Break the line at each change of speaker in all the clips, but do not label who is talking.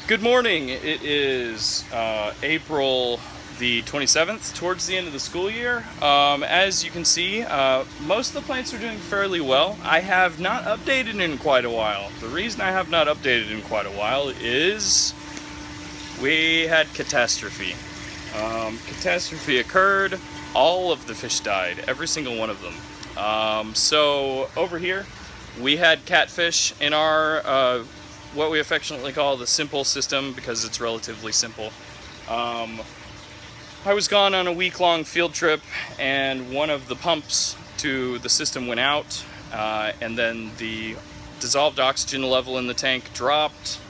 Good morning. It is April the 27th, towards the end of the school year. As you can see, most of the plants are doing fairly well. I have not updated in quite a while. The reason I have not updated in quite a while is we had catastrophe. Catastrophe occurred. All of the fish died, every single one of them. So over here, we had catfish in our what we affectionately call the simple system because it's relatively simple. I was gone on a week-long field trip, and one of the pumps to the system went out, and then the dissolved oxygen level in the tank dropped,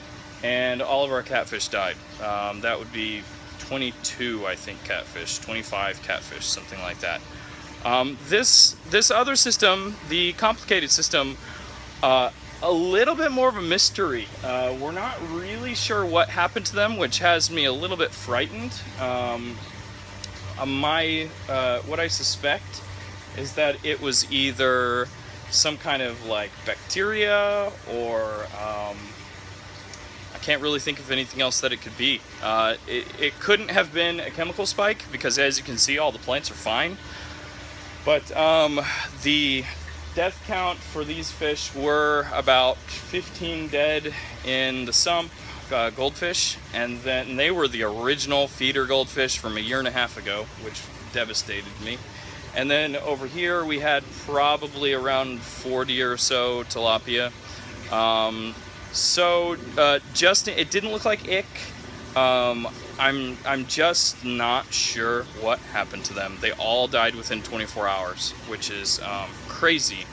and all of our catfish died. That would be 22, I think, catfish, 25 catfish, something like that. This other system, the complicated system, a little bit more of a mystery. We're not really sure what happened to them, which has me a little bit frightened. What I suspect is that it was either some kind of like bacteria, or I can't really think of anything else that it could be. It couldn't have been a chemical spike because, as you can see, all the plants are fine. But the death count for these fish were about 15 dead in the sump goldfish, and then they were the original feeder goldfish from a year and a half ago, which devastated me. And then over here we had probably around 40 or so tilapia. It didn't look like ick. I'm just not sure what happened to them. They all died within 24 hours, which is crazy.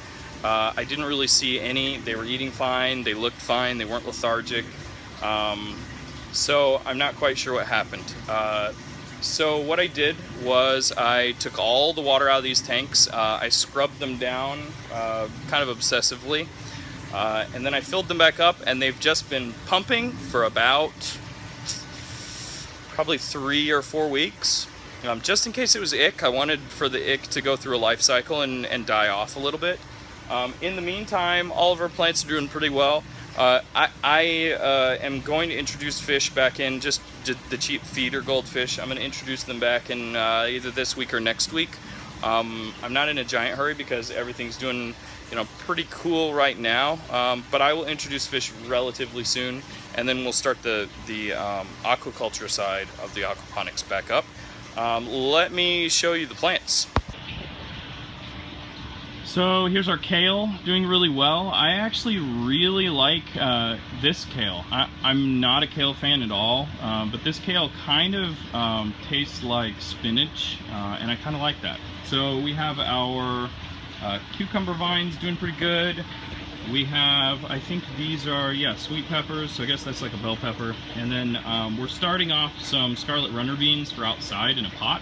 I didn't really see any. They were eating fine, they looked fine, they weren't lethargic. So I'm not quite sure what happened. So what I did was I took all the water out of these tanks, I scrubbed them down kind of obsessively, and then I filled them back up, and they've just been pumping for about probably 3 or 4 weeks. Just in case it was ick, I wanted for the ick to go through a life cycle and die off a little bit. In the meantime, all of our plants are doing pretty well. I am going to introduce fish back in, just the cheap feeder goldfish. I'm going to introduce them back in either this week or next week. I'm not in a giant hurry because everything's doing pretty cool right now, but I will introduce fish relatively soon, and then we'll start the aquaculture side of the aquaponics back up. Let me show you the plants. So here's our kale, doing really well. I actually really like this kale. I'm not a kale fan at all, but this kale kind of tastes like spinach, and I kind of like that. So we have our cucumber vines doing pretty good. We have, I think these are, yeah, sweet peppers, so I guess that's like a bell pepper. And then we're starting off some scarlet runner beans for outside in a pot.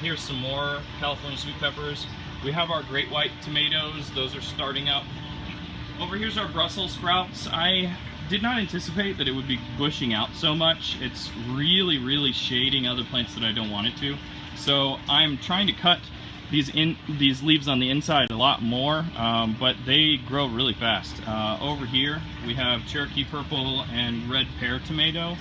Here's some more California sweet peppers. We have our great white tomatoes, those are starting up. Over here's our Brussels sprouts. I did not anticipate that it would be bushing out so much. It's really shading other plants that I don't want it to. So I'm trying to cut these leaves on the inside a lot more, but they grow really fast. Over here we have Cherokee purple and red pear tomato.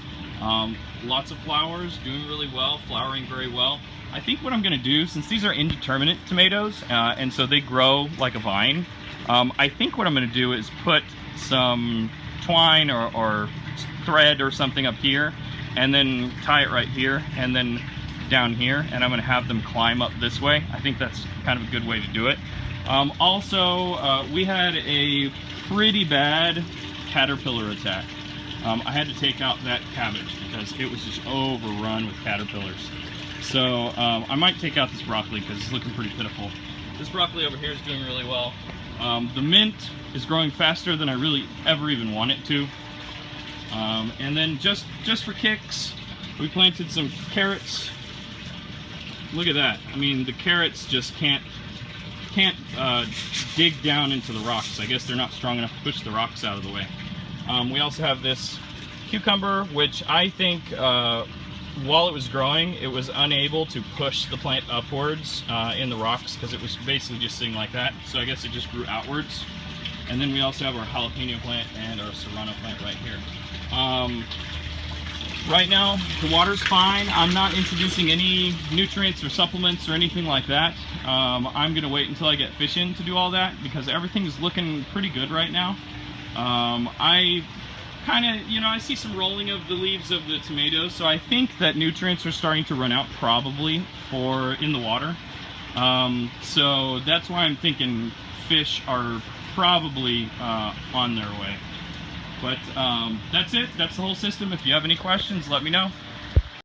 Lots of flowers, doing really well, flowering very well. I think what I'm going to do, since these are indeterminate tomatoes, and so they grow like a vine, I think what I'm going to do is put some twine or thread or something up here, and then tie it right here, and then down here, and I'm going to have them climb up this way. I think that's kind of a good way to do it. Also, we had a pretty bad caterpillar attack. I had to take out that cabbage because it was just overrun with caterpillars. So I might take out this broccoli because it's looking pretty pitiful. This broccoli over here is doing really well. The mint is growing faster than I really ever even want it to. And then just for kicks, we planted some carrots. Look at that. I mean, the carrots just can't dig down into the rocks. I guess they're not strong enough to push the rocks out of the way. We also have this cucumber, which I think while it was growing, it was unable to push the plant upwards in the rocks because it was basically just sitting like that. So I guess it just grew outwards. And then we also have our jalapeno plant and our serrano plant right here. Right now, the water's fine. I'm not introducing any nutrients or supplements or anything like that. I'm gonna wait until I get fish in to do all that because everything's looking pretty good right now. I kind of, I see some rolling of the leaves of the tomatoes, so I think that nutrients are starting to run out probably in the water. So that's why I'm thinking fish are probably on their way. But that's it. That's the whole system. If you have any questions, let me know.